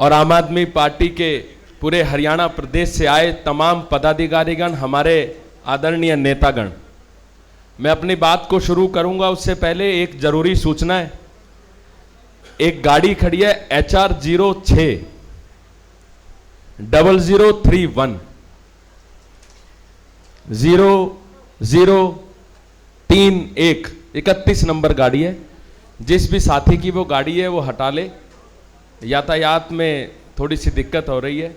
और आम आदमी पार्टी के पूरे हरियाणा प्रदेश से आए तमाम पदाधिकारीगण, हमारे आदरणीय नेतागण, मैं अपनी बात को शुरू करूंगा उससे पहले एक जरूरी सूचना है। एक गाड़ी खड़ी है HR 06-0031 0031 31 नंबर गाड़ी है। जिस भी साथी की वो गाड़ी है वो हटा ले, यातायात में थोड़ी सी दिक्कत हो रही है।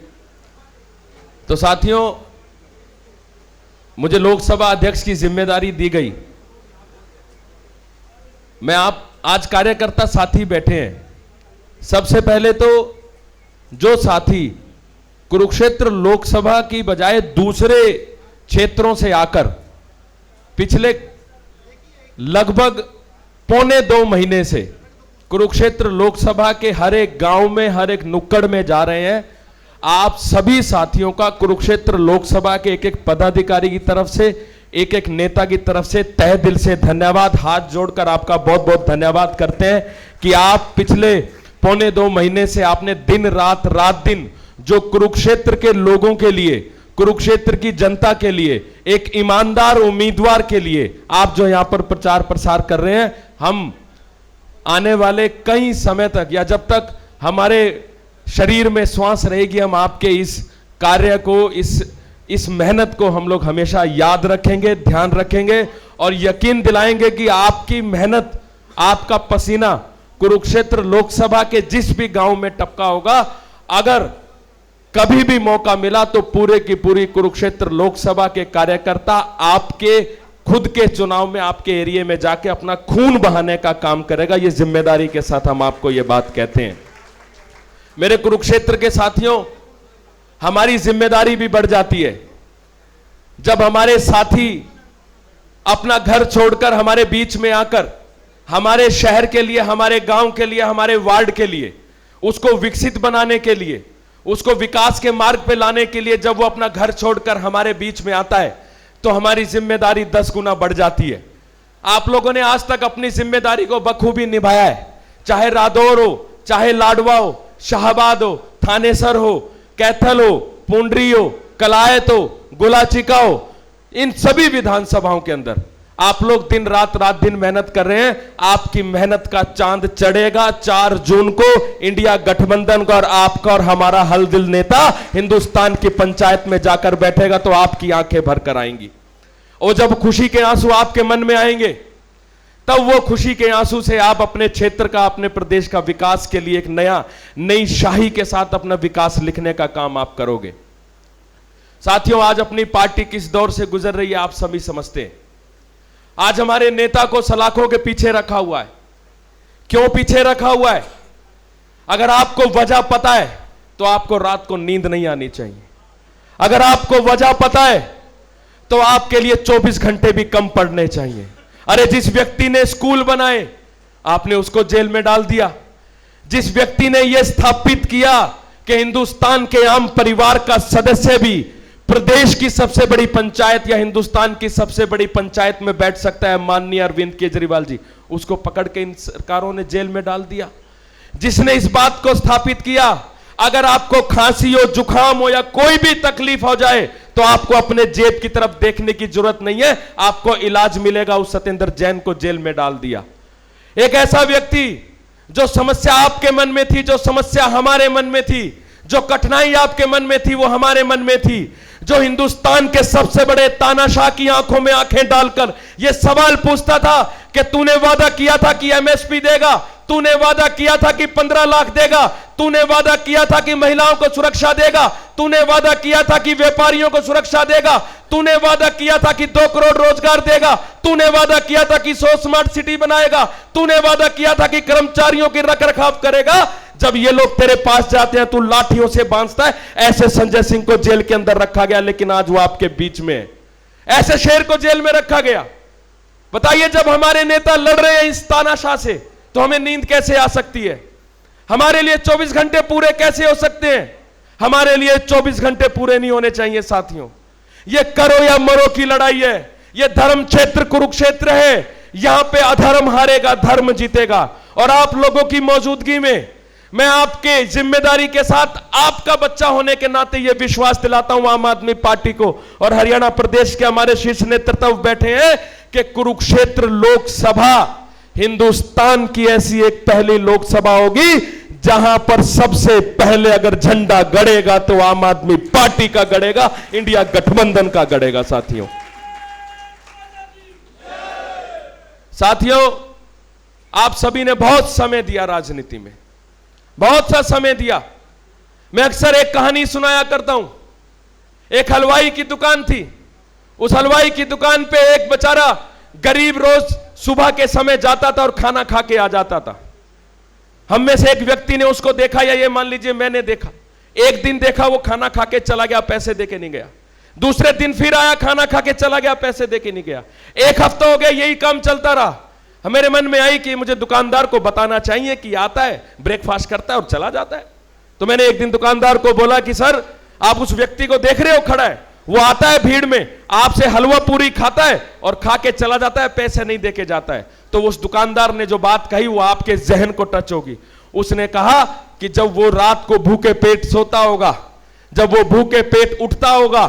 तो साथियों, मुझे लोकसभा अध्यक्ष की जिम्मेदारी दी गई। मैं आज कार्यकर्ता साथी बैठे हैं। सबसे पहले तो जो साथी कुरुक्षेत्र लोकसभा की बजाय दूसरे क्षेत्रों से आकर पिछले लगभग 1.25 महीने से कुरुक्षेत्र लोकसभा के हर एक गांव में, हर एक नुक्कड़ में जा रहे हैं, आप सभी साथियों का कुरुक्षेत्र लोकसभा के एक एक पदाधिकारी की तरफ से, एक एक नेता की तरफ से तहे दिल से धन्यवाद। हाथ जोड़कर आपका बहुत बहुत धन्यवाद करते हैं कि आप पिछले 1.25 महीने से आपने दिन रात दिन जो कुरुक्षेत्र के लोगों के लिए, कुरुक्षेत्र की जनता के लिए, एक ईमानदार उम्मीदवार के लिए आप जो यहां पर प्रचार प्रसार कर रहे हैं, हम आने वाले कई समय तक या जब तक हमारे शरीर में श्वास रहेगी, हम आपके इस कार्य को, इस मेहनत को हम लोग हमेशा याद रखेंगे, ध्यान रखेंगे और यकीन दिलाएंगे कि आपकी मेहनत, आपका पसीना कुरुक्षेत्र लोकसभा के जिस भी गांव में टपका होगा, अगर कभी भी मौका मिला तो पूरे की पूरी कुरुक्षेत्र लोकसभा के कार्यकर्ता आपके खुद के चुनाव में, आपके एरिया में जाके अपना खून बहाने का काम करेगा। ये जिम्मेदारी के साथ हम आपको ये बात कहते हैं। मेरे कुरुक्षेत्र के साथियों, हमारी जिम्मेदारी भी बढ़ जाती है जब हमारे साथी अपना घर छोड़कर हमारे बीच में आकर हमारे शहर के लिए, हमारे गांव के लिए, हमारे वार्ड के लिए, उसको विकसित बनाने के लिए, उसको विकास के मार्ग पे लाने के लिए जब वो अपना घर छोड़कर हमारे बीच में आता है तो हमारी जिम्मेदारी 10 गुना बढ़ जाती है। आप लोगों ने आज तक अपनी जिम्मेदारी को बखूबी निभाया है, चाहे रादौर हो, चाहे लाडवा हो, शाहबाद हो, थानेसर हो, कैथल हो, पुंडरी हो, कलायत हो, गुलाचिका हो, इन सभी विधानसभाओं के अंदर आप लोग दिन रात दिन मेहनत कर रहे हैं। आपकी मेहनत का चांद चढ़ेगा 4 जून को इंडिया गठबंधन का, और आपका और हमारा हल दिल नेता हिंदुस्तान की पंचायत में जाकर बैठेगा तो आपकी आंखें भर कर आएंगी। और जब खुशी के आंसू आपके मन में आएंगे तब वो खुशी के आंसू से आप अपने क्षेत्र का, अपने प्रदेश का विकास के लिए एक नई शाही के साथ अपना विकास लिखने का काम आप करोगे। साथियों, आज अपनी पार्टी किस दौर से गुजर रही है आप सभी समझते हैं। आज हमारे नेता को सलाखों के पीछे रखा हुआ है। क्यों पीछे रखा हुआ है? अगर आपको वजह पता है तो आपको रात को नींद नहीं आनी चाहिए। अगर आपको वजह पता है तो आपके लिए 24 घंटे भी कम पड़ने चाहिए। अरे जिस व्यक्ति ने स्कूल बनाए आपने उसको जेल में डाल दिया। जिस व्यक्ति ने यह स्थापित किया कि हिंदुस्तान के आम परिवार का सदस्य भी प्रदेश की सबसे बड़ी पंचायत या हिंदुस्तान की सबसे बड़ी पंचायत में बैठ सकता है, माननीय अरविंद केजरीवाल जी, उसको पकड़ के इन सरकारों ने जेल में डाल दिया। जिसने इस बात को स्थापित किया, अगर आपको खांसी हो, जुकाम हो या कोई भी तकलीफ हो जाए तो आपको अपने जेब की तरफ देखने की जरूरत नहीं है, आपको इलाज मिलेगा, उस सत्येंद्र जैन को जेल में डाल दिया। एक ऐसा व्यक्ति जो समस्या आपके मन में थी, जो समस्या हमारे मन में थी, जो कठिनाई आपके मन में थी वो हमारे मन में थी, जो हिंदुस्तान के सबसे बड़े तानाशाह की आंखों में आंखें डालकर यह सवाल पूछता था कि तूने वादा किया था कि MSP देगा, तूने वादा किया था कि 15 लाख देगा, तूने वादा किया था कि महिलाओं को सुरक्षा देगा, तूने वादा किया था कि व्यापारियों को सुरक्षा देगा, तूने वादा किया था कि 2 करोड़ रोजगार देगा, तूने वादा किया था कि 100 स्मार्ट सिटी बनाएगा, तूने वादा किया था कि कर्मचारियों की रखरखाव करेगा। जब ये लोग तेरे पास जाते हैं तू लाठियों से बांधता है। ऐसे संजय सिंह को जेल के अंदर रखा गया, लेकिन आज वो आपके बीच में है। ऐसे शेर को जेल में रखा गया। बताइए, जब हमारे नेता लड़ रहे हैं इस तानाशाह से तो हमें नींद कैसे आ सकती है? हमारे लिए 24 घंटे पूरे कैसे हो सकते हैं? हमारे लिए 24 घंटे पूरे नहीं होने चाहिए साथियों। ये करो या मरो की लड़ाई है। ये धर्म क्षेत्र कुरुक्षेत्र है। यहां पे अधर्म हारेगा, धर्म जीतेगा। और आप लोगों की मौजूदगी में मैं आपके जिम्मेदारी के साथ आपका बच्चा होने के नाते यह विश्वास दिलाता हूं आम आदमी पार्टी को और हरियाणा प्रदेश के हमारे शीर्ष नेतृत्व बैठे हैं कि कुरुक्षेत्र लोकसभा हिंदुस्तान की ऐसी एक पहली लोकसभा होगी जहां पर सबसे पहले अगर झंडा गड़ेगा तो आम आदमी पार्टी का गड़ेगा, इंडिया गठबंधन का गड़ेगा। साथियों, आप सभी ने बहुत समय दिया राजनीति में, बहुत सा समय दिया। मैं अक्सर एक कहानी सुनाया करता हूं। एक हलवाई की दुकान थी। उस हलवाई की दुकान पे एक बेचारा गरीब रोज सुबह के समय जाता था और खाना खा के आ जाता था। हम में से एक व्यक्ति ने उसको देखा, या ये मान लीजिए मैंने देखा। एक दिन देखा वो खाना खा के चला गया, पैसे देके नहीं गया। दूसरे दिन फिर आया, खाना खा के चला गया, पैसे देके नहीं गया। एक हफ्ता हो गया, यही काम चलता रहा। मेरे मन में आई कि मुझे दुकानदार को बताना चाहिए कि आता है, ब्रेकफास्ट करता है और चला जाता है। तो मैंने एक दिन दुकानदार को बोला कि सर, आप उस व्यक्ति को देख रहे हो खड़ा है, वो आता है भीड़ में, आपसे हलवा पूरी खाता है और खा के चला जाता है, पैसे नहीं देके जाता है। तो उस दुकानदार ने जो बात कही वो आपके जहन को टच होगी। उसने कहा कि जब वो रात को भूखे पेट सोता होगा, जब वो भूखे पेट उठता होगा,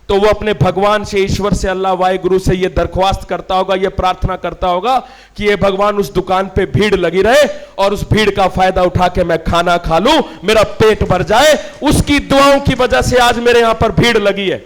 तो वो अपने भगवान से, ईश्वर से, अल्लाह वाहिगुरु से ये दरख्वास्त करता होगा, ये प्रार्थना करता होगा कि ये भगवान उस दुकान पे भीड़ लगी रहे और उस भीड़ का फायदा उठा के मैं खाना खा लूं, मेरा पेट भर जाए। उसकी दुआओं की वजह से आज मेरे यहां पर भीड़ लगी है।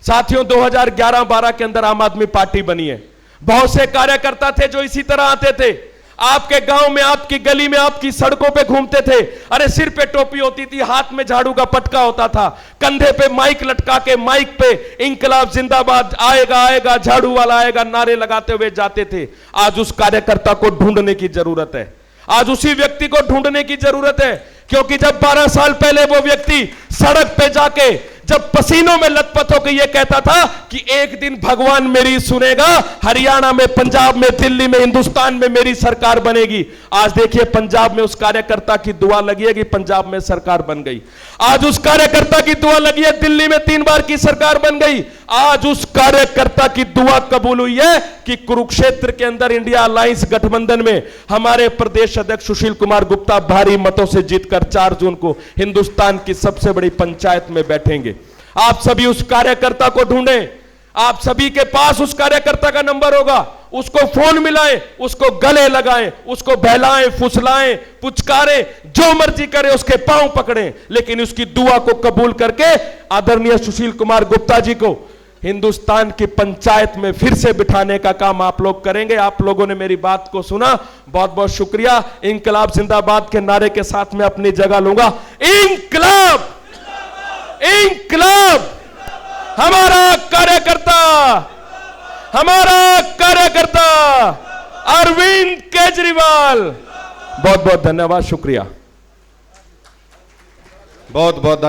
साथियों, 2011-12 के अंदर आम आदमी पार्टी बनी है। बहुत से कार्यकर्ता थे जो इसी तरह आते थे, आपके गांव में, आपकी गली में, आपकी सड़कों पे घूमते थे। अरे सिर पे टोपी होती थी, हाथ में झाड़ू का पटका होता था, कंधे पे माइक लटका के माइक पे इंकलाब जिंदाबाद, आएगा आएगा, झाड़ू वाला आएगा, नारे लगाते हुए जाते थे। आज उस कार्यकर्ता को ढूंढने की जरूरत है, आज उसी व्यक्ति को ढूंढने की जरूरत है। क्योंकि जब 12 साल पहले वो व्यक्ति सड़क पे जाके जब पसीनों में लथपथ होकर यह कहता था कि एक दिन भगवान मेरी सुनेगा, हरियाणा में, पंजाब में, दिल्ली में, हिंदुस्तान में मेरी सरकार बनेगी। आज देखिए पंजाब में उस कार्यकर्ता की दुआ लगी है कि पंजाब में सरकार बन गई। आज उस कार्यकर्ता की दुआ लगी है, दिल्ली में 3 बार की सरकार बन गई। आज उस कार्यकर्ता की दुआ कबूल हुई है कि कुरुक्षेत्र के अंदर इंडिया अलायंस गठबंधन में हमारे प्रदेश अध्यक्ष सुशील कुमार गुप्ता भारी मतों से जीतकर 4 जून को हिंदुस्तान की सबसे बड़ी पंचायत में बैठेंगे। आप सभी उस कार्यकर्ता को ढूंढें, आप सभी के पास उस कार्यकर्ता का नंबर होगा, उसको फोन मिलाएं, उसको गले लगाएं, उसको बहलाएं, फुसलाएं, पुचकारें, जो मर्जी करें, उसके पांव पकड़ें, लेकिन उसकी दुआ को कबूल करके आदरणीय सुशील कुमार गुप्ता जी को हिंदुस्तान की पंचायत में फिर से बिठाने का काम आप लोग करेंगे। आप लोगों ने मेरी बात को सुना, बहुत बहुत शुक्रिया। इंकलाब जिंदाबाद के नारे के साथ मैं अपनी जगह लूंगा। इंकलाब, इंकलाब, हमारा कार्यकर्ता, हमारा कार्यकर्ता अरविंद केजरीवाल। बहुत बहुत धन्यवाद, शुक्रिया। बहुत बहुत